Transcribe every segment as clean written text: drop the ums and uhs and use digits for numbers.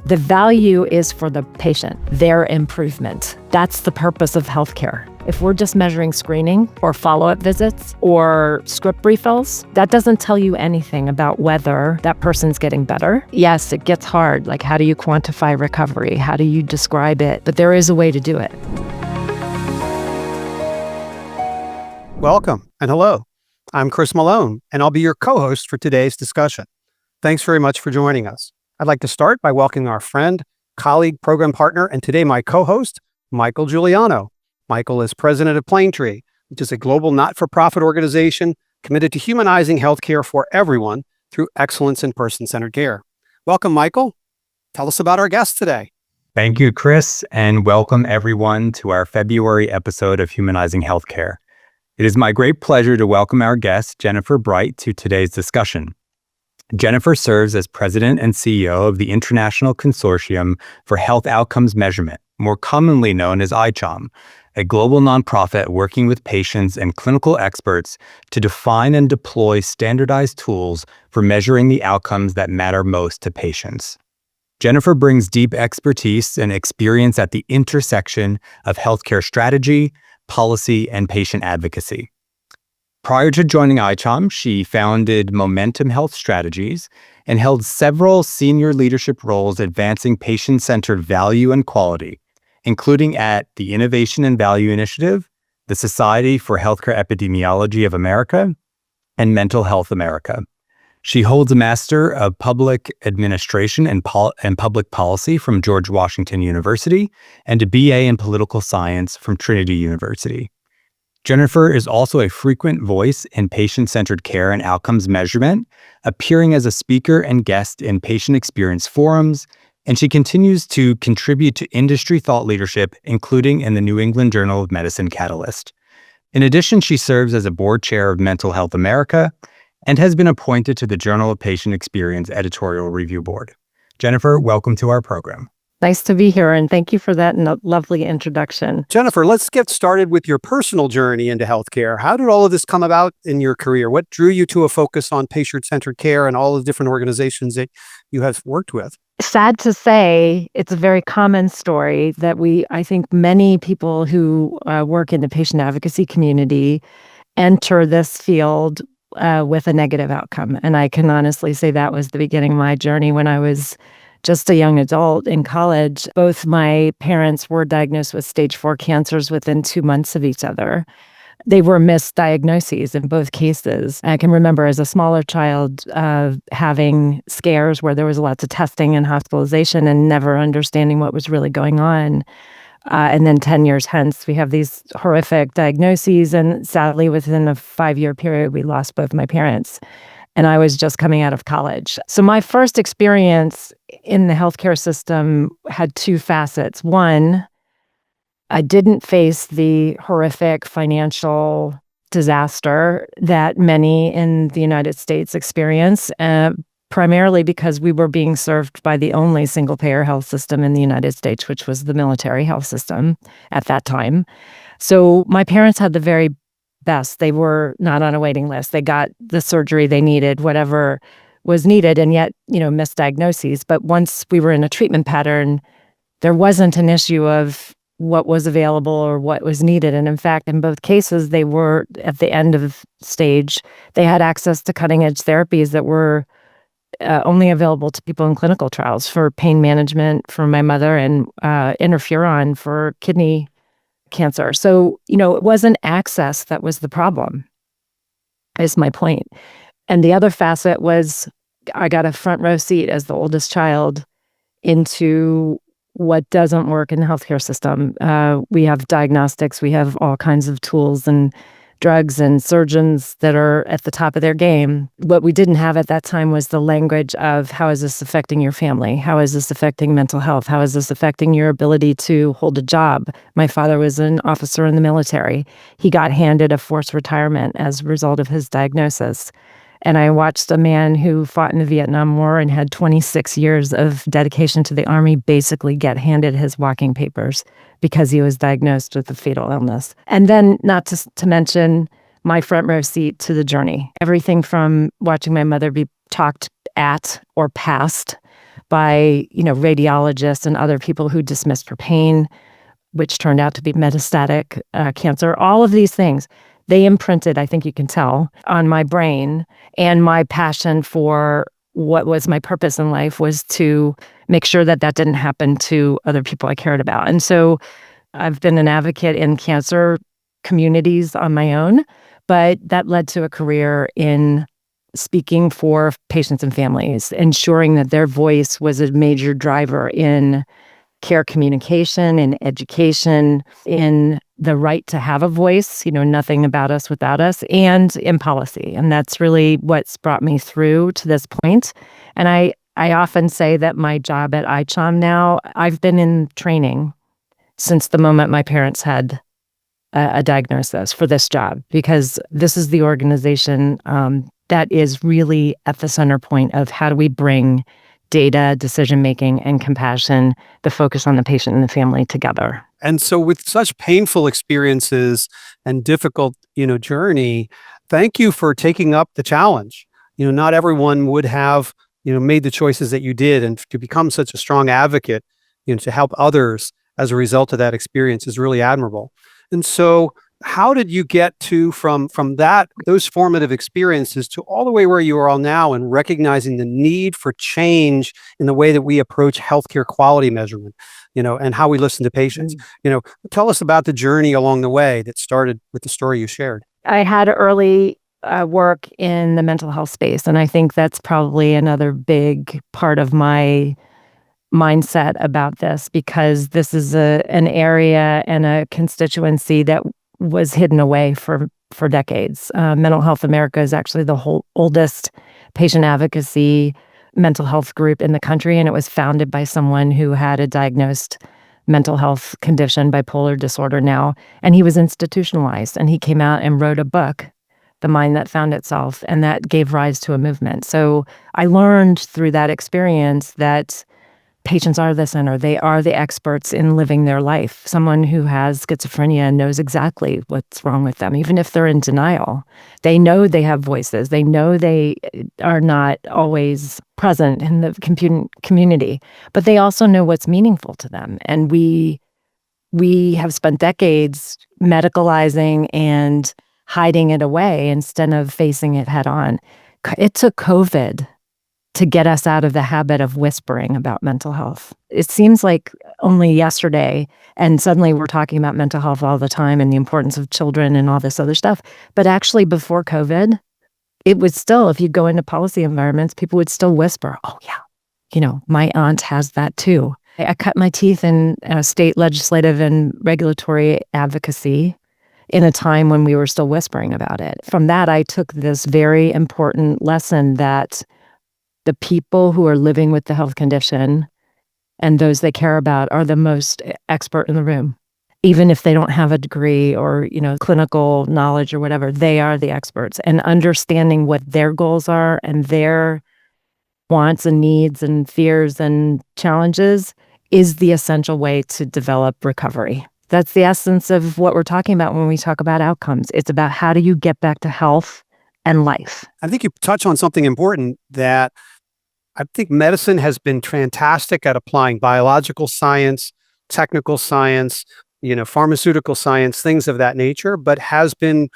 The value is for the patient, their improvement. That's the purpose of healthcare. If we're just measuring screening or follow-up visits or script refills, that doesn't tell you anything about whether that person's getting better. Yes, it gets hard. Like, how do you quantify recovery? How do you describe it? But there is a way to do it. Welcome and hello. I'm Chris Malone, and I'll be your co-host for today's discussion. Thanks very much for joining us. I'd like to start by welcoming our friend, colleague, program partner, and today my co-host, Michael Giuliano. Michael is president of Planetree, which is a global not-for-profit organization committed to humanizing healthcare for everyone through excellence in person-centered care. Welcome, Michael. Tell us about our guest today. Thank you, Chris, and welcome everyone to our February episode of Humanizing Healthcare. It is my great pleasure to welcome our guest, Jennifer Bright, to today's discussion. Jennifer serves as president and CEO of the International Consortium for Health Outcomes Measurement, more commonly known as ICHOM, a global nonprofit working with patients and clinical experts to define and deploy standardized tools for measuring the outcomes that matter most to patients. Jennifer brings deep expertise and experience at the intersection of healthcare strategy, policy, and patient advocacy. Prior to joining ICHOM, she founded Momentum Health Strategies and held several senior leadership roles advancing patient-centered value and quality, including at the Innovation and Value Initiative, the Society for Healthcare Epidemiology of America, and Mental Health America. She holds a Master of Public Administration and Public Policy from George Washington University and a BA in Political Science from Trinity University. Jennifer is also a frequent voice in patient-centered care and outcomes measurement, appearing as a speaker and guest in patient experience forums, and she continues to contribute to industry thought leadership, including in the New England Journal of Medicine Catalyst. In addition, she serves as a board chair of Mental Health America and has been appointed to the Journal of Patient Experience editorial review board. Jennifer, welcome to our program. Nice to be here, and thank you for that lovely introduction. Jennifer, let's get started with your personal journey into healthcare. How did all of this come about in your career? What drew you to a focus on patient-centered care and all the different organizations that you have worked with? Sad to say, it's a very common story that I think many people who work in the patient advocacy community enter this field with a negative outcome. And I can honestly say that was the beginning of my journey when I was just a young adult in college. Both my parents were diagnosed with stage 4 cancers within 2 months of each other. They were misdiagnoses in both cases. I can remember as a smaller child having scares where there was lots of testing and hospitalization and never understanding what was really going on. And then 10 years hence, we have these horrific diagnoses. And sadly, within a 5-year period, we lost both my parents. And I was just coming out of college. So my first experience in the healthcare system had 2 facets. One, I didn't face the horrific financial disaster that many in the United States experience, primarily because we were being served by the only single-payer health system in the United States, which was the military health system at that time. So my parents had the very best. They were not on a waiting list. They got the surgery they needed, whatever was needed, and yet, misdiagnoses. But once we were in a treatment pattern, there wasn't an issue of what was available or what was needed. And in fact, in both cases, they were at the end of stage. They had access to cutting-edge therapies that were only available to people in clinical trials for pain management for my mother and interferon for kidney cancer. So, it wasn't access that was the problem, is my point. And the other facet was I got a front row seat as the oldest child into what doesn't work in the healthcare system. We have diagnostics, we have all kinds of tools and drugs and surgeons that are at the top of their game. What we didn't have at that time was the language of how is this affecting your family? How is this affecting mental health? How is this affecting your ability to hold a job? My father was an officer in the military. He got handed a forced retirement as a result of his diagnosis. And I watched a man who fought in the Vietnam War and had 26 years of dedication to the Army basically get handed his walking papers because he was diagnosed with a fatal illness. And then not to mention my front row seat to the journey. Everything from watching my mother be talked at or past by, radiologists and other people who dismissed her pain, which turned out to be metastatic cancer. All of these things, they imprinted, I think you can tell, on my brain. And my passion for what was my purpose in life was to make sure that that didn't happen to other people I cared about. And so I've been an advocate in cancer communities on my own, but that led to a career in speaking for patients and families, ensuring that their voice was a major driver in care communication, in education, in the right to have a voice, nothing about us without us, and in policy. And that's really what's brought me through to this point. And I often say that my job at ICHOM now, I've been in training since the moment my parents had a diagnosis for this job, because this is the organization that is really at the center point of how do we bring data, decision-making, and compassion, the focus on the patient and the family together. And so with such painful experiences and difficult, journey, thank you for taking up the challenge. Not everyone would have, made the choices that you did, and to become such a strong advocate, to help others as a result of that experience is really admirable. And so how did you get to from those formative experiences to all the way where you are all now, and recognizing the need for change in the way that we approach healthcare quality measurement, and how we listen to patients? Tell us about the journey along the way that started with the story you shared. I had early work in the mental health space, and I think that's probably another big part of my mindset about this, because this is an area and a constituency that was hidden away for decades. Mental Health America is actually the oldest patient advocacy mental health group in the country, and it was founded by someone who had a diagnosed mental health condition, bipolar disorder now, and he was institutionalized, and he came out and wrote a book, The Mind That Found Itself, and that gave rise to a movement. So I learned through that experience that patients are the center. They are the experts in living their life. Someone who has schizophrenia knows exactly what's wrong with them, even if they're in denial. They know they have voices. They know they are not always present in the community, but they also know what's meaningful to them. And we have spent decades medicalizing and hiding it away instead of facing it head on. It took COVID to get us out of the habit of whispering about mental health. It seems like only yesterday, and suddenly we're talking about mental health all the time and the importance of children and all this other stuff. But actually before COVID, it was still, if you go into policy environments, people would still whisper, oh yeah, my aunt has that too. I cut my teeth in state legislative and regulatory advocacy in a time when we were still whispering about it. From that, I took this very important lesson that the people who are living with the health condition and those they care about are the most expert in the room. Even if they don't have a degree or, clinical knowledge or whatever, they are the experts. And understanding what their goals are and their wants and needs and fears and challenges is the essential way to develop recovery. That's the essence of what we're talking about when we talk about outcomes. It's about how do you get back to health and life. I think you touch on something important, that I think medicine has been fantastic at applying biological science, technical science, pharmaceutical science, things of that nature, but has been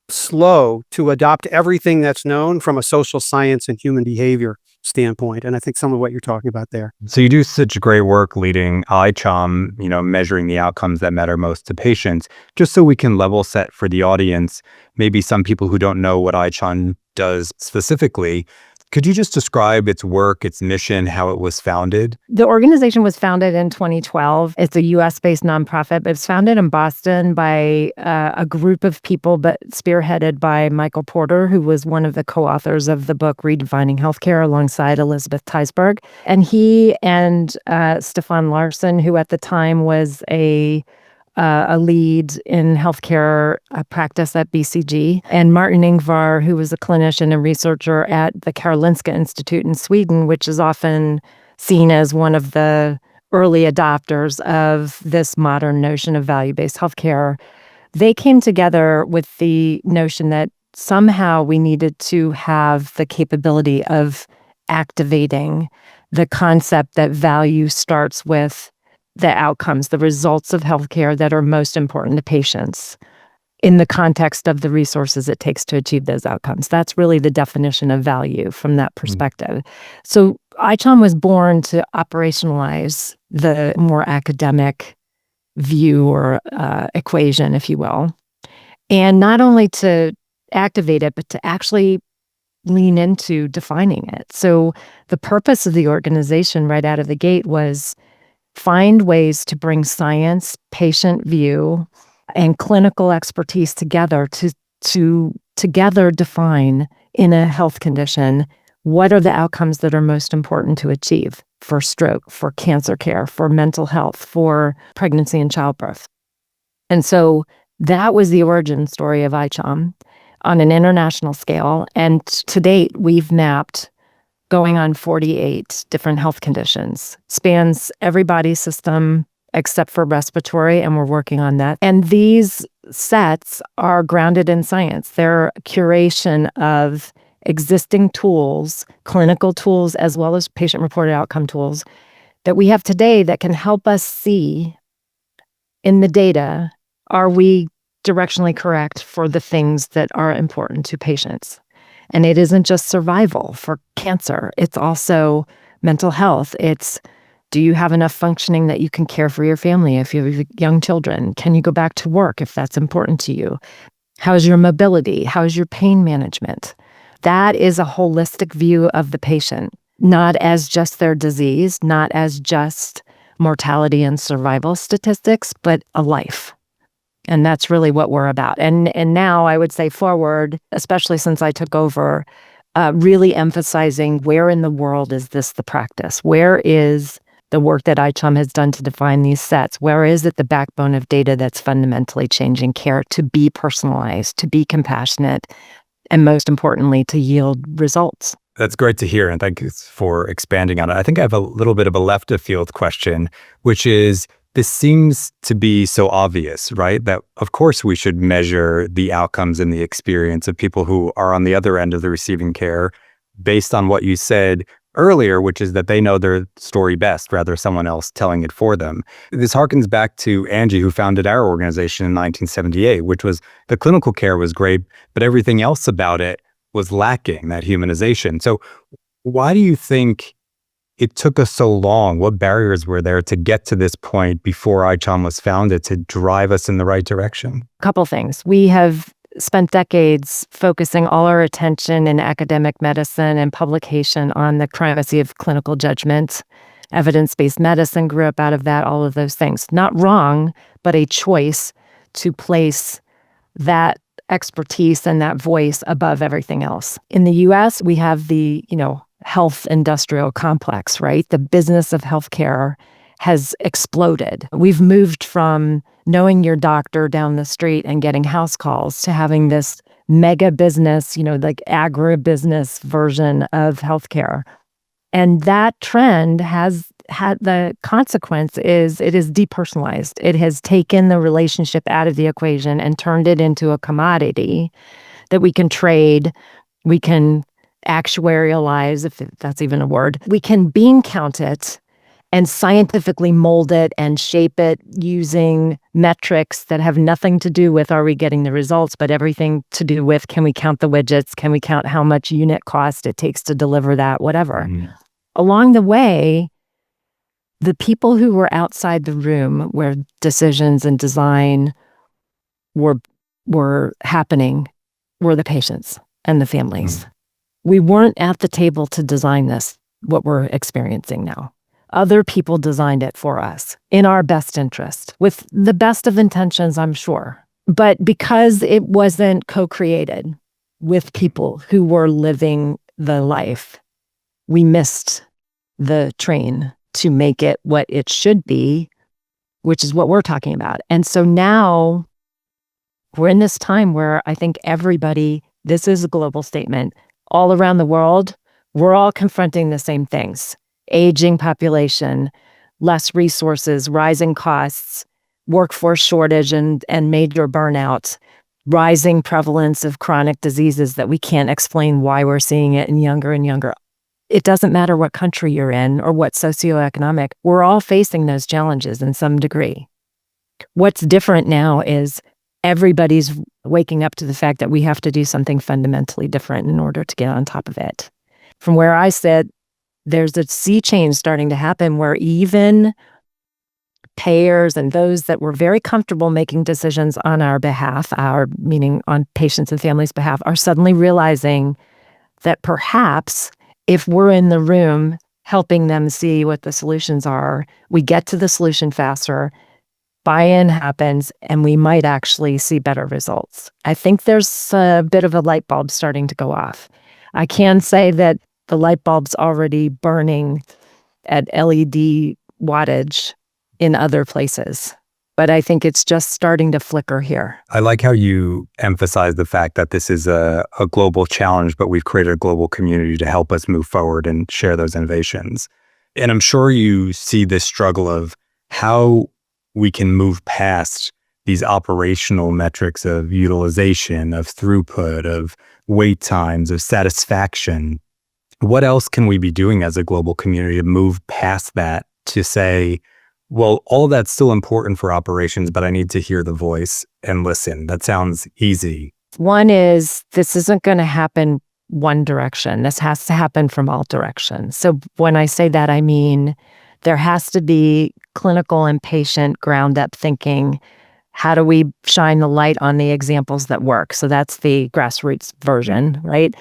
slow to adopt everything that's known from a social science and human behavior standpoint. And I think some of what you're talking about there. So you do such great work leading ICHOM, measuring the outcomes that matter most to patients. Just so we can level set for the audience, maybe some people who don't know what ICHOM does specifically, could you just describe its work, its mission, how it was founded? The organization was founded in 2012. It's a US-based nonprofit, but it's founded in Boston by a group of people, but spearheaded by Michael Porter, who was one of the co-authors of the book Redefining Healthcare alongside Elizabeth Teisberg. And he and Stefan Larsson, who at the time was a lead in healthcare practice at BCG, and Martin Ingvar, who was a clinician and researcher at the Karolinska Institute in Sweden, which is often seen as one of the early adopters of this modern notion of value-based healthcare. They came together with the notion that somehow we needed to have the capability of activating the concept that value starts with the outcomes, the results of healthcare that are most important to patients in the context of the resources it takes to achieve those outcomes. That's really the definition of value from that perspective. So ICHOM was born to operationalize the more academic view or equation, if you will, and not only to activate it, but to actually lean into defining it. So the purpose of the organization right out of the gate was find ways to bring science, patient view, and clinical expertise together to together define in a health condition what are the outcomes that are most important to achieve for stroke, for cancer care, for mental health, for pregnancy and childbirth. And so that was the origin story of ICHOM on an international scale. And to date, we've mapped going on 48 different health conditions, spans every body system except for respiratory, and we're working on that. And these sets are grounded in science. They're a curation of existing tools, clinical tools, as well as patient-reported outcome tools that we have today that can help us see in the data, are we directionally correct for the things that are important to patients? And it isn't just survival for cancer. It's also mental health. It's, do you have enough functioning that you can care for your family if you have young children? Can you go back to work if that's important to you? How's your mobility? How's your pain management? That is a holistic view of the patient, not as just their disease, not as just mortality and survival statistics, but a life. And that's really what we're about. And now I would say forward, especially since I took over, really emphasizing where in the world is this the practice? Where is the work that ICHOM has done to define these sets? Where is it the backbone of data that's fundamentally changing care to be personalized, to be compassionate, and most importantly, to yield results? That's great to hear, and thank you for expanding on it. I think I have a little bit of a left of field question, which is, this seems to be so obvious, right? That of course we should measure the outcomes and the experience of people who are on the other end of the receiving care based on what you said earlier, which is that they know their story best, rather someone else telling it for them. This harkens back to Angie, who founded our organization in 1978, which was the clinical care was great, but everything else about it was lacking, that humanization. So why do you think it took us so long? What barriers were there to get to this point before ICHOM was founded to drive us in the right direction? A couple things. We have spent decades focusing all our attention in academic medicine and publication on the primacy of clinical judgment. Evidence-based medicine grew up out of that, all of those things. Not wrong, but a choice to place that expertise and that voice above everything else. In the US, we have the, health industrial complex, right? The business of healthcare has exploded. We've moved from knowing your doctor down the street and getting house calls to having this mega business, like agribusiness version of healthcare. And that trend has had the consequence is it is depersonalized. It has taken the relationship out of the equation and turned it into a commodity that we can trade, we can actuarialize, if that's even a word. We can bean count it and scientifically mold it and shape it using metrics that have nothing to do with are we getting the results, but everything to do with can we count the widgets, can we count how much unit cost it takes to deliver that, whatever. Along the way, the people who were outside the room where decisions and design were happening were the patients and the families. We weren't at the table to design this, what we're experiencing now. Other people designed it for us in our best interest, with the best of intentions, I'm sure. But because it wasn't co-created with people who were living the life, we missed the train to make it what it should be, which is what we're talking about. And so now we're in this time where I think everybody, this is a global statement, all around the world, we're all confronting the same things. Aging population, less resources, rising costs, workforce shortage and major burnout, rising prevalence of chronic diseases that we can't explain why we're seeing it in younger and younger. it doesn't matter what country you're in or what socioeconomic, we're all facing those challenges in some degree. What's different now is everybody's waking up to the fact that we have to do something fundamentally different in order to get on top of it. From where I sit, there's a sea change starting to happen where even payers and those that were very comfortable making decisions on our behalf, meaning on patients and families' behalf, are suddenly realizing that perhaps if we're in the room helping them see what the solutions are, we get to the solution faster, buy-in happens, and we might actually see better results. I think there's a bit of a light bulb starting to go off. I can say that the light bulb's already burning at LED wattage in other places, but I think it's just starting to flicker here. I like how you emphasize the fact that this is a global challenge, but we've created a global community to help us move forward and share those innovations. And I'm sure you see this struggle of how we can move past these operational metrics of utilization, of throughput, of wait times, of satisfaction. What else can we be doing as a global community to move past that to say, well, all of that's still important for operations, but I need to hear the voice and listen. That sounds easy. One is this isn't going to happen one direction. This has to happen from all directions. So when I say that, I mean there has to be clinical and patient ground up thinking. How do we shine the light on the examples that work? So that's the grassroots version, right?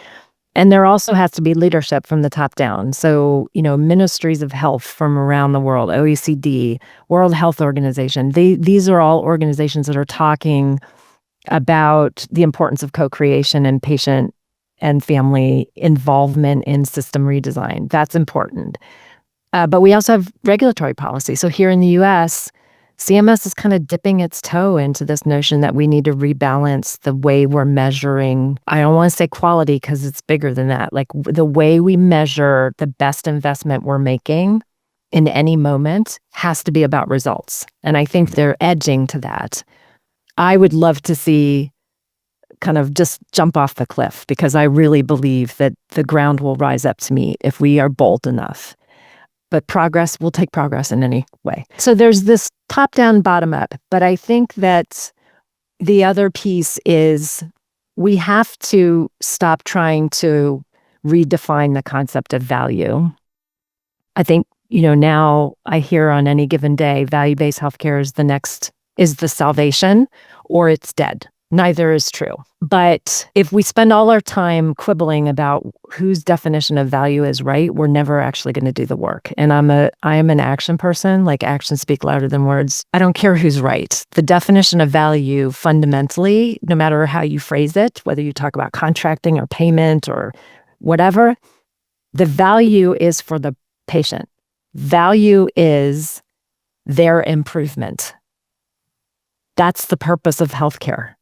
And there also has to be leadership from the top down. So, ministries of health from around the world, OECD, World Health Organization, these are all organizations that are talking about the importance of co-creation and patient and family involvement in system redesign. That's important. But we also have regulatory policy. So here in the US, CMS is kind of dipping its toe into this notion that we need to rebalance the way we're measuring. I don't want to say quality because it's bigger than that. Like the way we measure the best investment we're making in any moment has to be about results. And I think they're edging to that. I would love to see kind of just jump off the cliff because I really believe that the ground will rise up to meet if we are bold enough. But progress will take progress in any way. So there's this top down, bottom up. But I think that the other piece is we have to stop trying to redefine the concept of value. I think, now I hear on any given day, value-based healthcare is the salvation or it's dead. Neither is true. But if we spend all our time quibbling about whose definition of value is right, we're never actually going to do the work. And I am an action person, like actions speak louder than words. I don't care who's right. The definition of value fundamentally, no matter how you phrase it, whether you talk about contracting or payment or whatever, the value is for the patient. Value is their improvement. That's the purpose of healthcare.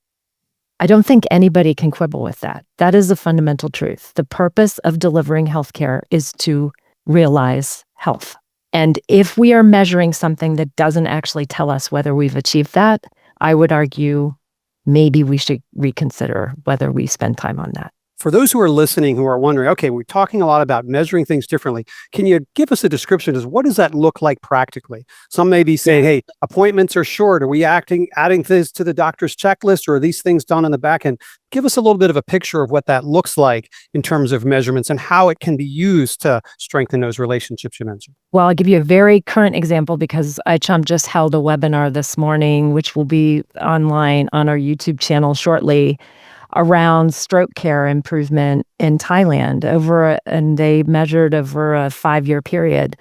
I don't think anybody can quibble with that. That is a fundamental truth. The purpose of delivering healthcare is to realize health. And if we are measuring something that doesn't actually tell us whether we've achieved that, I would argue maybe we should reconsider whether we spend time on that. For those who are listening who are wondering, okay, we're talking a lot about measuring things differently. Can you give us a description of what does that look like practically? Some may be saying, hey, appointments are short. Are we adding things to the doctor's checklist, or are these things done in the back end? Give us a little bit of a picture of what that looks like in terms of measurements and how it can be used to strengthen those relationships you mentioned. Well, I'll give you a very current example because ICHOM just held a webinar this morning, which will be online on our YouTube channel shortly, around stroke care improvement in Thailand and they measured over a 5-year period.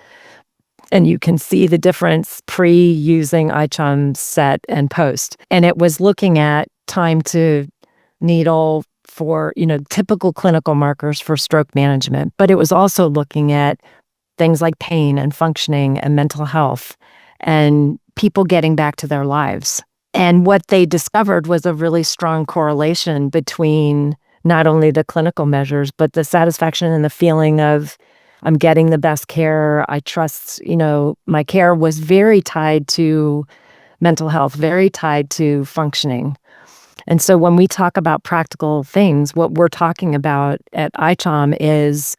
And you can see the difference pre-using ICHOM set and post. And it was looking at time to needle for, typical clinical markers for stroke management. But it was also looking at things like pain and functioning and mental health and people getting back to their lives. And what they discovered was a really strong correlation between not only the clinical measures, but the satisfaction and the feeling of I'm getting the best care. I trust, my care was very tied to mental health, very tied to functioning. And so when we talk about practical things, what we're talking about at ICHOM is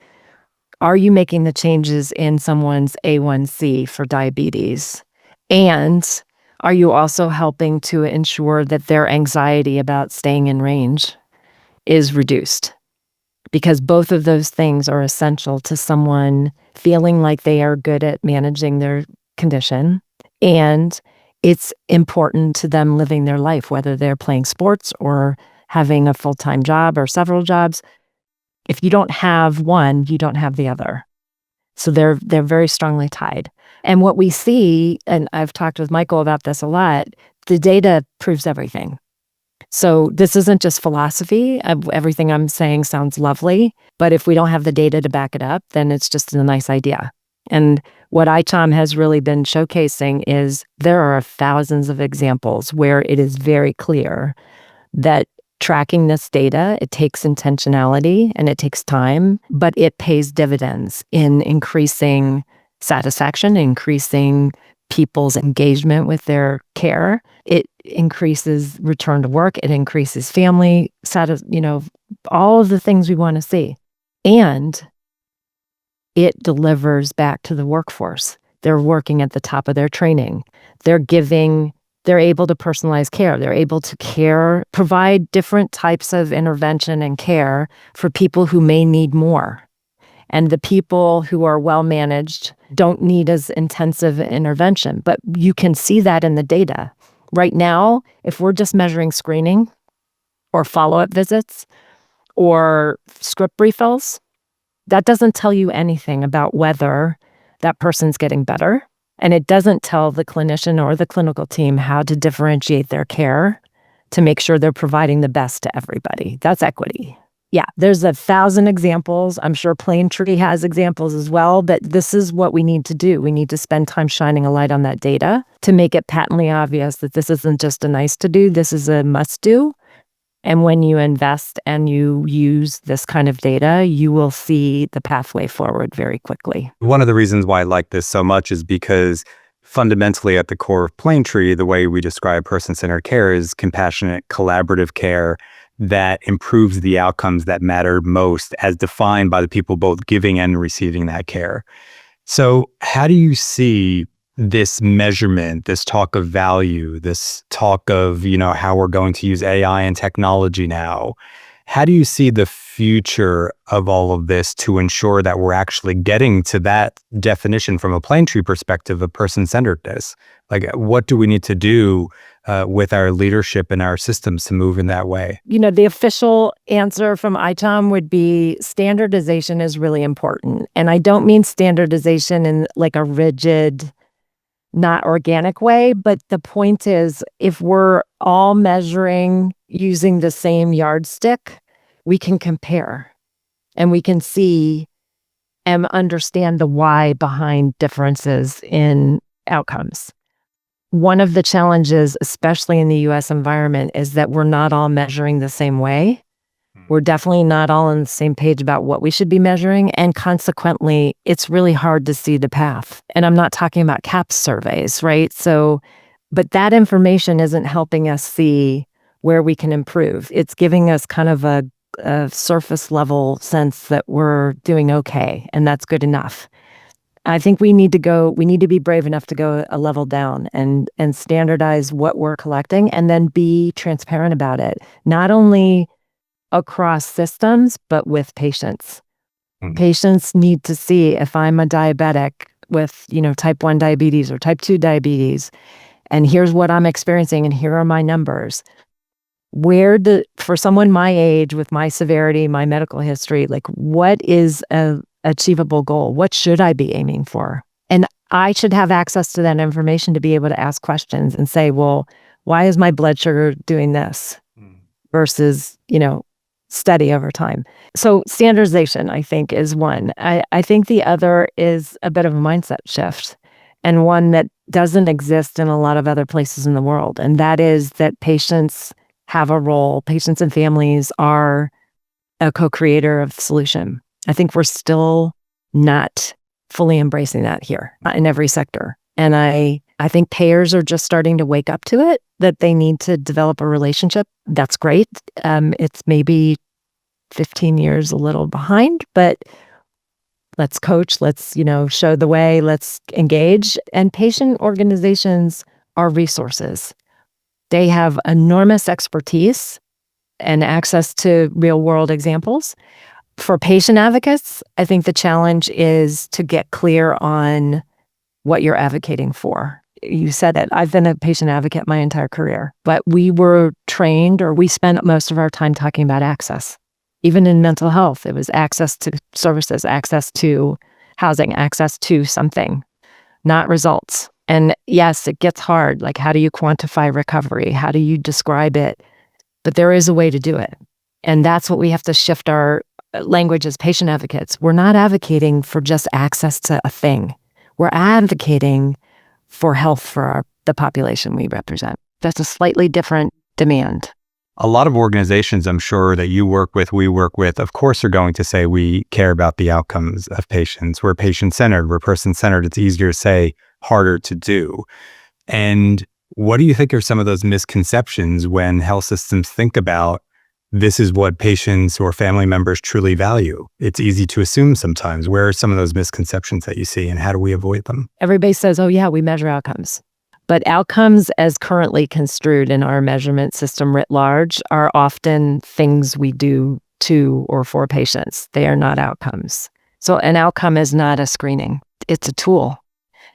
Are you making the changes in someone's A1C for diabetes? And are you also helping to ensure that their anxiety about staying in range is reduced? Because both of those things are essential to someone feeling like they are good at managing their condition. And it's important to them living their life, whether they're playing sports or having a full-time job or several jobs. If you don't have one, you don't have the other. So they're very strongly tied. And what we see, and I've talked with Michael about this a lot, the data proves everything. So this isn't just philosophy. Everything I'm saying sounds lovely, but if we don't have the data to back it up, then it's just a nice idea. And what ICHOM has really been showcasing is there are thousands of examples where it is very clear that tracking this data, it takes intentionality and it takes time, but it pays dividends in increasing satisfaction, increasing people's engagement with their care. It increases return to work. It increases family all of the things we want to see. And it delivers back to the workforce. They're working at the top of their training. They're able to personalize care. They're able to provide different types of intervention and care for people who may need more. And the people who are well managed don't need as intensive intervention. But you can see that in the data. Right now, if we're just measuring screening or follow-up visits or script refills, that doesn't tell you anything about whether that person's getting better. And it doesn't tell the clinician or the clinical team how to differentiate their care to make sure they're providing the best to everybody. That's equity. Yeah, there's 1,000 examples. I'm sure Plaintree has examples as well, but this is what we need to do. We need to spend time shining a light on that data to make it patently obvious that this isn't just a nice to do, this is a must do. And when you invest and you use this kind of data, you will see the pathway forward very quickly. One of the reasons why I like this so much is because fundamentally at the core of Plaintree, the way we describe person-centered care is compassionate, collaborative care that improves the outcomes that matter most as defined by the people both giving and receiving that care. So how do you see this measurement, this talk of value, this talk of, how we're going to use AI and technology now? How do you see the future of all of this to ensure that we're actually getting to that definition from a Plaintree perspective of person-centeredness? Like, what do we need to do with our leadership and our systems to move in that way? The official answer from ICHOM would be standardization is really important. And I don't mean standardization in like a rigid, not organic way, but the point is if we're all measuring using the same yardstick, we can compare and we can see and understand the why behind differences in outcomes. One of the challenges, especially in the US environment, is that we're not all measuring the same way. We're definitely not all on the same page about what we should be measuring. And consequently, it's really hard to see the path. And I'm not talking about CAHPS surveys, right? But that information isn't helping us see where we can improve. It's giving us kind of a surface level sense that we're doing okay, and that's good enough. I think we need to be brave enough to go a level down and standardize what we're collecting and then be transparent about it. Not only across systems, but with patients. Patients need to see if I'm a diabetic with, type 1 diabetes or type 2 diabetes, and here's what I'm experiencing, and here are my numbers. For someone my age, with my severity, my medical history, like what is a achievable goal? What should I be aiming for? And I should have access to that information to be able to ask questions and say, well, why is my blood sugar doing this versus, steady over time? So standardization, I think, is one. I think the other is a bit of a mindset shift, and one that doesn't exist in a lot of other places in the world. And that is that patients have a role. Patients and families are a co-creator of the solution. I think we're still not fully embracing that here in every sector. And I think payers are just starting to wake up to it, that they need to develop a relationship. That's great. It's maybe 15 years a little behind, but let's coach, let's, show the way, let's engage. And patient organizations are resources. They have enormous expertise and access to real world examples. For patient advocates, I think the challenge is to get clear on what you're advocating for. You said it. I've been a patient advocate my entire career, but we were trained, or we spent most of our time talking about access. Even in mental health, it was access to services, access to housing, access to something, not results. And yes, it gets hard. Like, how do you quantify recovery? How do you describe it? But there is a way to do it. And that's what we have to shift our language as patient advocates. We're not advocating for just access to a thing. We're advocating for health for the population we represent. That's a slightly different demand. A lot of organizations, I'm sure, that you work with, we work with, of course, are going to say we care about the outcomes of patients. We're patient-centered, we're person-centered. It's easier to say, harder to do. And what do you think are some of those misconceptions when health systems think about this is what patients or family members truly value? It's easy to assume sometimes. Where are some of those misconceptions that you see, and how do we avoid them? Everybody says, oh yeah, we measure outcomes. But outcomes as currently construed in our measurement system writ large are often things we do to or for patients. They are not outcomes. So an outcome is not a screening. It's a tool.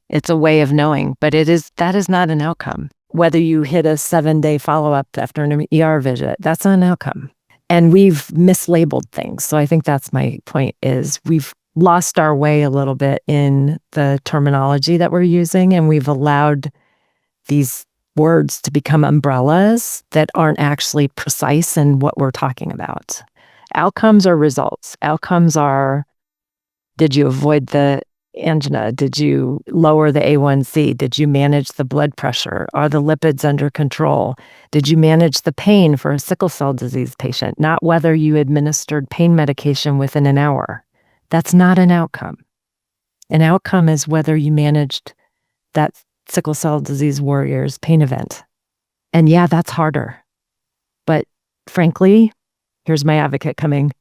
It's a way of knowing, but that is not an outcome. Whether you hit a 7-day follow-up after an ER visit, that's not an outcome. And we've mislabeled things. So I think that's my point, is we've lost our way a little bit in the terminology that we're using, and we've allowed these words to become umbrellas that aren't actually precise in what we're talking about. Outcomes are results. Outcomes are, did you avoid the angina? Did you lower the A1C? Did you manage the blood pressure? Are the lipids under control? Did you manage the pain for a sickle cell disease patient? Not whether you administered pain medication within an hour. That's not an outcome. An outcome is whether you managed that sickle cell disease warrior's pain event. And yeah, that's harder. But frankly, here's my advocate coming,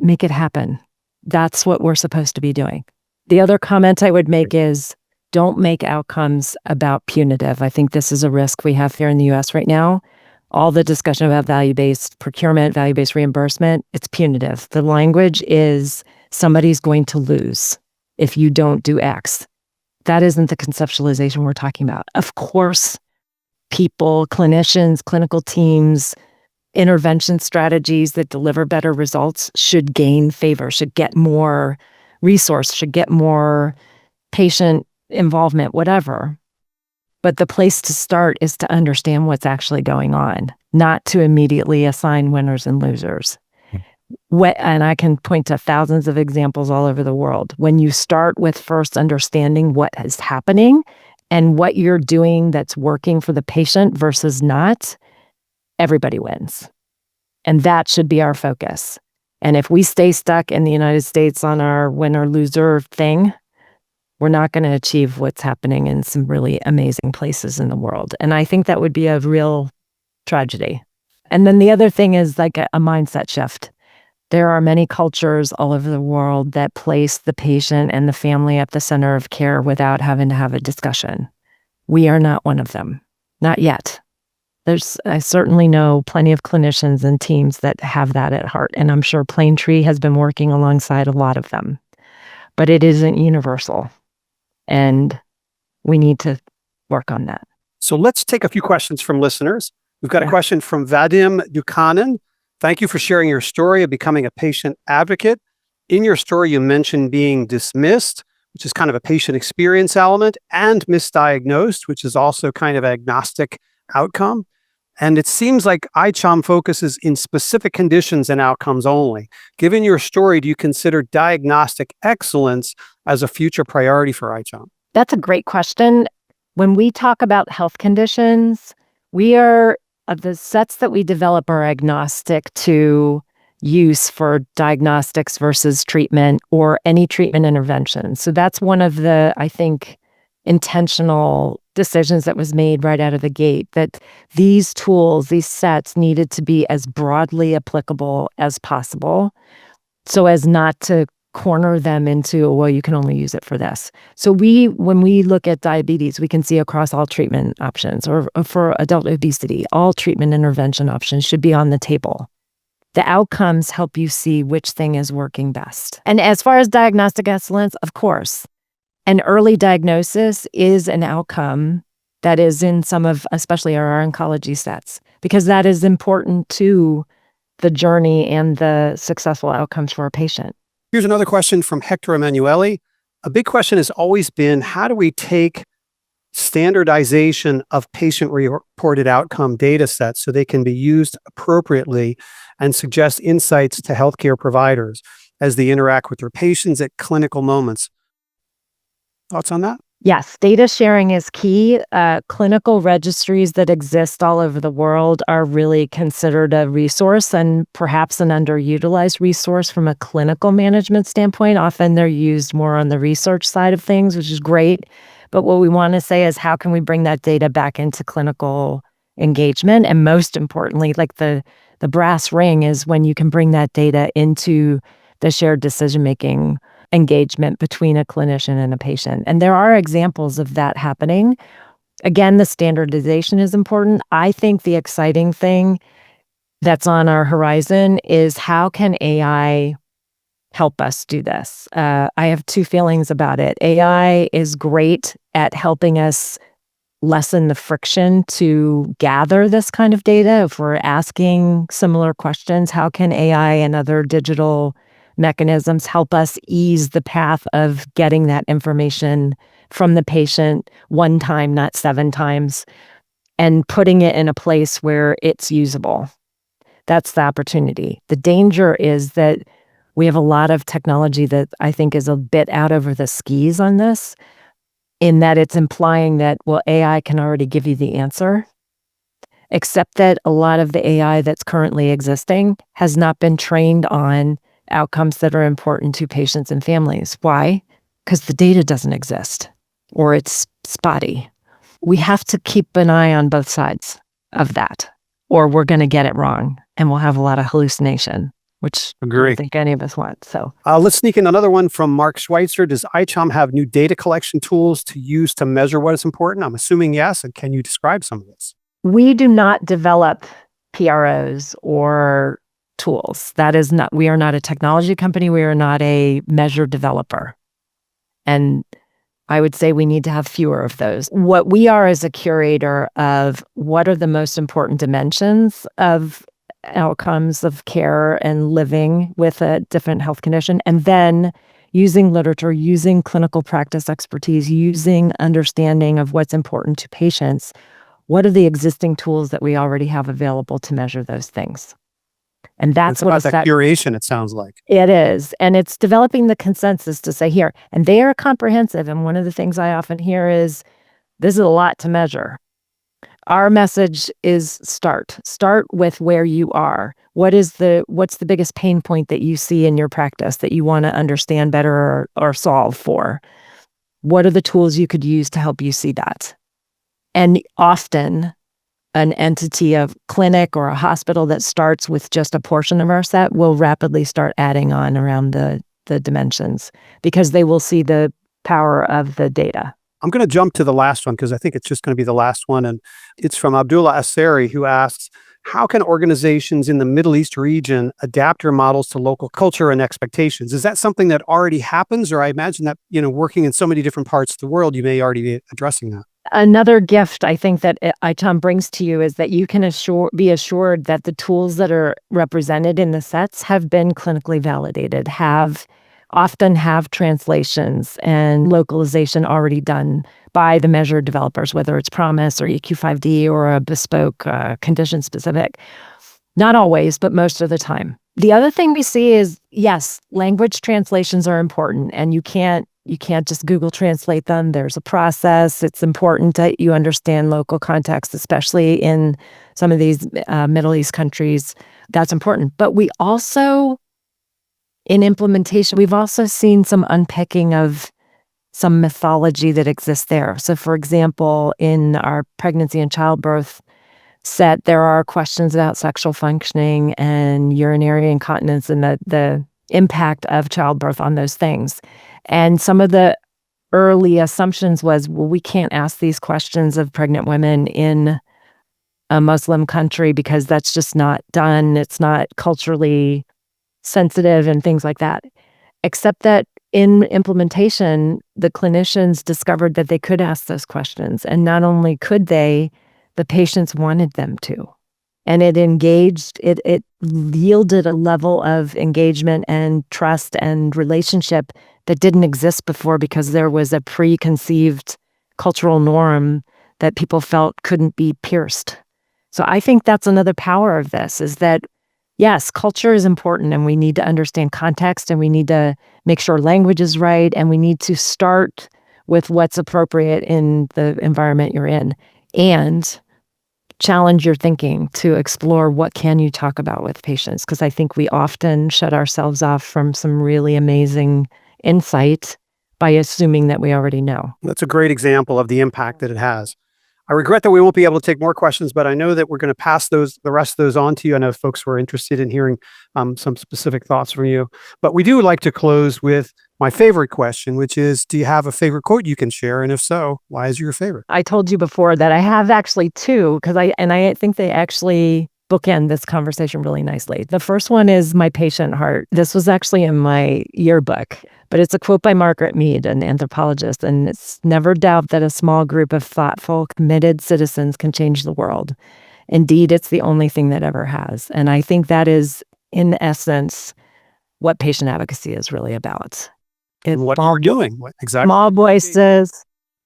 make it happen. That's what we're supposed to be doing. The other comment I would make is, don't make outcomes about punitive. I think this is a risk we have here in the US right now. All the discussion about value-based procurement, value-based reimbursement, it's punitive. The language is somebody's going to lose if you don't do X. That isn't the conceptualization we're talking about. Of course, people, clinicians, clinical teams, intervention strategies that deliver better results should gain favor, should get more resource, should get more patient involvement, whatever. But the place to start is to understand what's actually going on, not to immediately assign winners and losers. And I can point to thousands of examples all over the world. When you start with first understanding what is happening and what you're doing that's working for the patient versus not, everybody wins. And that should be our focus. And if we stay stuck in the United States on our winner-loser thing, we're not going to achieve what's happening in some really amazing places in the world. And I think that would be a real tragedy. And then the other thing is like a mindset shift. There are many cultures all over the world that place the patient and the family at the center of care without having to have a discussion. We are not one of them. Not yet. I certainly know plenty of clinicians and teams that have that at heart, and I'm sure Plaintree has been working alongside a lot of them. But it isn't universal, and we need to work on that. So let's take a few questions from listeners. We've got a question from Vadim Dukanin. Thank you for sharing your story of becoming a patient advocate. In your story, you mentioned being dismissed, which is kind of a patient experience element, and misdiagnosed, which is also kind of agnostic outcome. And it seems like ICHOM focuses in specific conditions and outcomes only. Given your story, do you consider diagnostic excellence as a future priority for ICHOM? That's a great question. When we talk about health conditions, the sets that we develop are agnostic to use for diagnostics versus treatment or any treatment intervention. So that's one of the, I think, intentional decisions that was made right out of the gate, that these tools, these sets needed to be as broadly applicable as possible so as not to corner them into, well, you can only use it for this. So when we look at diabetes, we can see across all treatment options, or for adult obesity, all treatment intervention options should be on the table. The outcomes help you see which thing is working best. And as far as diagnostic excellence, of course, an early diagnosis is an outcome that is in some of, especially our oncology sets, because that is important to the journey and the successful outcomes for a patient. Here's another question from Hector Emanuele. A big question has always been, how do we take standardization of patient-reported outcome data sets so they can be used appropriately and suggest insights to healthcare providers as they interact with their patients at clinical moments? Thoughts on that? Yes, data sharing is key. Clinical registries that exist all over the world are really considered a resource, and perhaps an underutilized resource from a clinical management standpoint. Often they're used more on the research side of things, which is great. But what we want to say is, how can we bring that data back into clinical engagement? And most importantly, like the brass ring is when you can bring that data into the shared decision-making engagement between a clinician and a patient. And there are examples of that happening. Again, the standardization is important. I think the exciting thing that's on our horizon is, how can AI help us do this? I have two feelings about it. AI is great at helping us lessen the friction to gather this kind of data. If we're asking similar questions, how can AI and other digital mechanisms help us ease the path of getting that information from the patient one time, not 7 times, and putting it in a place where it's usable? That's the opportunity. The danger is that we have a lot of technology that I think is a bit out over the skis on this, in that it's implying that, well, AI can already give you the answer, except that a lot of the AI that's currently existing has not been trained on outcomes that are important to patients and families. Why? Because the data doesn't exist, or it's spotty. We have to keep an eye on both sides of that, or we're going to get it wrong and we'll have a lot of hallucination, which I don't think any of us want. So let's sneak in another one from Mark Schweitzer. Does ICHOM have new data collection tools to use to measure what is important? I'm assuming yes. And can you describe some of this? We do not develop PROs or tools. We are not a technology company. We are not a measure developer. And I would say we need to have fewer of those. What we are is a curator of what are the most important dimensions of outcomes of care and living with a different health condition, and then using literature, using clinical practice expertise, using understanding of what's important to patients. What are the existing tools that we already have available to measure those things? And that's it's about that curation, it sounds like. It is. And it's developing the consensus to say, here, and they are comprehensive. And one of the things I often hear is, this is a lot to measure. Our message is start with where you are. What's the biggest pain point that you see in your practice that you want to understand better or solve for? What are the tools you could use to help you see that? And often an entity, a clinic or a hospital that starts with just a portion of our set will rapidly start adding on around the dimensions, because they will see the power of the data. I'm going to jump to the last one because I think it's just going to be the last one. And it's from Abdullah Asseri, who asks, how can organizations in the Middle East region adapt their models to local culture and expectations? Is that something that already happens? Or I imagine that, working in so many different parts of the world, you may already be addressing that. Another gift I think that ICHOM brings to you is that you can be assured that the tools that are represented in the sets have been clinically validated, often have translations and localization already done by the measure developers, whether it's PROMIS or EQ5D or a bespoke condition-specific. Not always, but most of the time. The other thing we see is, yes, language translations are important, and you can't just Google translate them. There's a process. It's important that you understand local context, especially in some of these Middle East countries. That's important. But we also, in implementation, we've also seen some unpicking of some mythology that exists there. So, for example, in our pregnancy and childbirth set, there are questions about sexual functioning and urinary incontinence, and the impact of childbirth on those things. And some of the early assumptions was, well, we can't ask these questions of pregnant women in a Muslim country because that's just not done. It's not culturally sensitive and things like that. Except that in implementation, the clinicians discovered that they could ask those questions. And not only could they, the patients wanted them to. And it yielded a level of engagement and trust and relationship that didn't exist before because there was a preconceived cultural norm that people felt couldn't be pierced. So I think that's another power of this, is that, yes, culture is important and we need to understand context and we need to make sure language is right and we need to start with what's appropriate in the environment you're in and challenge your thinking to explore what can you talk about with patients, because I think we often shut ourselves off from some really amazing insight by assuming that we already know. That's a great example of the impact that it has. I regret that we won't be able to take more questions, but I know that we're going to pass the rest of those on to you. I know folks were interested in hearing some specific thoughts from you. But we do like to close with my favorite question, which is, do you have a favorite quote you can share? And if so, why is it your favorite? I told you before that I have actually two, because I think they actually bookend this conversation really nicely. The first one is my patient heart. This was actually in my yearbook, but it's a quote by Margaret Mead, an anthropologist, and it's, "Never doubt that a small group of thoughtful, committed citizens can change the world. Indeed, it's the only thing that ever has." And I think that is, in essence, what patient advocacy is really about. And what you're doing. Exactly.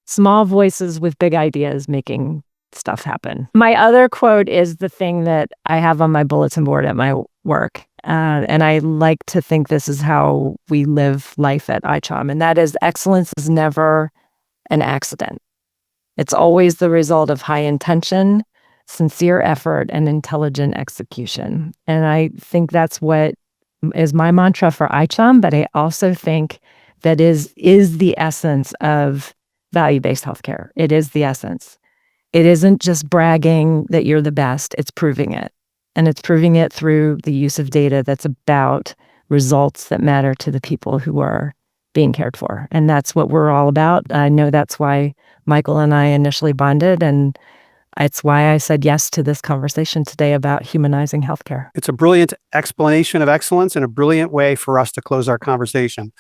Small voices with big ideas making stuff happen. My other quote is the thing that I have on my bulletin board at my work. And I like to think this is how we live life at ICHOM. And that is, excellence is never an accident. It's always the result of high intention, sincere effort, and intelligent execution. And I think that's what is my mantra for ICHOM, but I also think that is the essence of value-based healthcare. It is the essence. It isn't just bragging that you're the best, it's proving it. And it's proving it through the use of data that's about results that matter to the people who are being cared for. And that's what we're all about. I know that's why Michael and I initially bonded, and it's why I said yes to this conversation today about humanizing healthcare. It's a brilliant explanation of excellence and a brilliant way for us to close our conversation.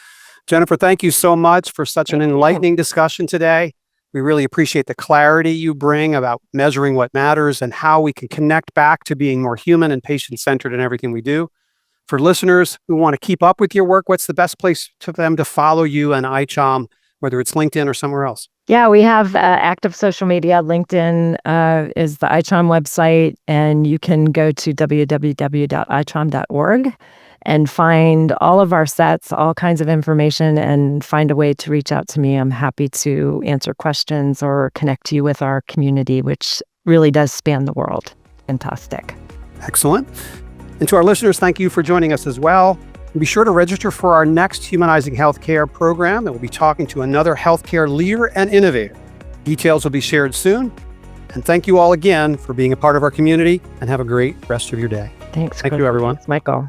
Jennifer, thank you so much for such an enlightening discussion today. We really appreciate the clarity you bring about measuring what matters and how we can connect back to being more human and patient-centered in everything we do. For listeners who want to keep up with your work, what's the best place for them to follow you and ICHOM, whether it's LinkedIn or somewhere else? Yeah, we have active social media. LinkedIn is the ICHOM website, and you can go to www.ichom.org and find all of our sets, all kinds of information, and find a way to reach out to me. I'm happy to answer questions or connect you with our community, which really does span the world. Fantastic. Excellent. And to our listeners, thank you for joining us as well. And be sure to register for our next Humanizing Healthcare program that will be talking to another healthcare leader and innovator. Details will be shared soon. And thank you all again for being a part of our community, and have a great rest of your day. Thanks. Thank you, everyone. Thanks, Michael.